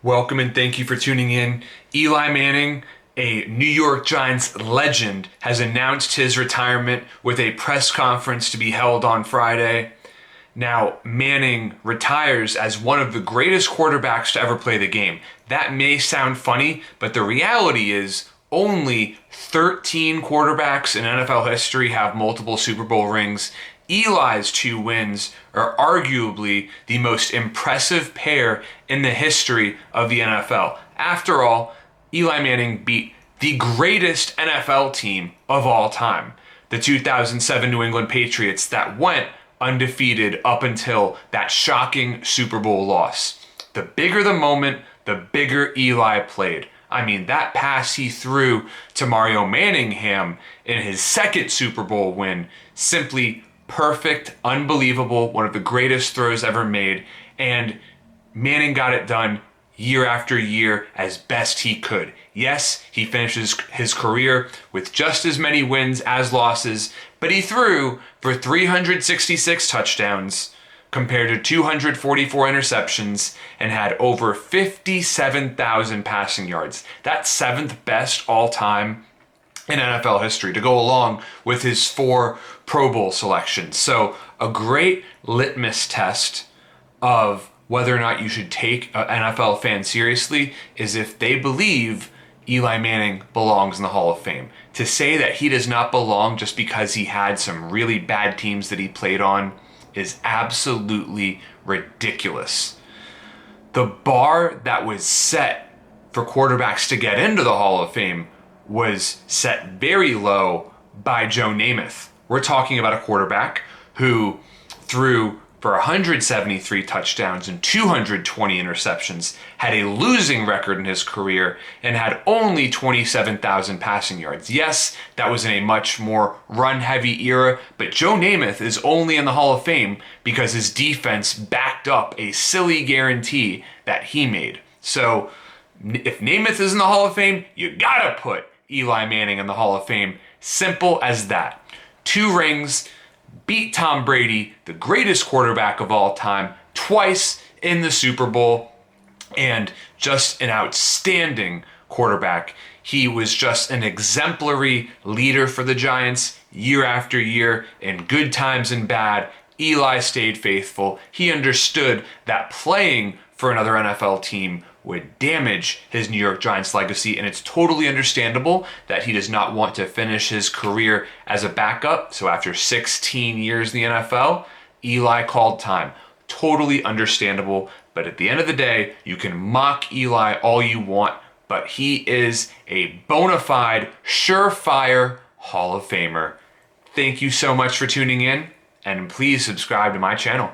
Welcome and thank you for tuning in. Eli Manning, a New York Giants legend, has announced his retirement with a press conference to be held on Friday. Now, Manning retires as one of the greatest quarterbacks to ever play the game. That may sound funny, but the reality is only 13 quarterbacks in NFL history have multiple Super Bowl rings. Eli's 2 wins are arguably the most impressive pair in the history of the NFL. After all, Eli Manning beat the greatest NFL team of all time, the 2007 New England Patriots that went undefeated up until that shocking Super Bowl loss. The bigger the moment, the bigger Eli played. I mean, that pass he threw to Mario Manningham in his second Super Bowl win, simply perfect, unbelievable, one of the greatest throws ever made, and Manning got it done year after year as best he could. Yes, he finishes his career with just as many wins as losses, but he threw for 366 touchdowns compared to 244 interceptions and had over 57,000 passing yards. That's 7th best all time in NFL history, to go along with his 4 Pro Bowl selections. So a great litmus test of whether or not you should take an NFL fan seriously is if they believe Eli Manning belongs in the Hall of Fame. To say that he does not belong just because he had some really bad teams that he played on is absolutely ridiculous. The bar that was set for quarterbacks to get into the Hall of Fame was set very low by Joe Namath. We're talking about a quarterback who threw for 173 touchdowns and 220 interceptions, had a losing record in his career, and had only 27,000 passing yards. Yes, that was in a much more run-heavy era, but Joe Namath is only in the Hall of Fame because his defense backed up a silly guarantee that he made. So if Namath is in the Hall of Fame, you gotta put Eli Manning in the Hall of Fame. Simple as that. 2 rings, beat Tom Brady, the greatest quarterback of all time, twice in the Super Bowl, and just an outstanding quarterback. He was just an exemplary leader for the Giants year after year, in good times and bad. Eli stayed faithful. He understood that playing for another NFL team would damage his New York Giants legacy, and it's totally understandable that he does not want to finish his career as a backup. So after 16 years in the NFL, Eli called time. Totally understandable, but at the end of the day, you can mock Eli all you want, but he is a bona fide, surefire Hall of Famer. Thank you so much for tuning in, and please subscribe to my channel.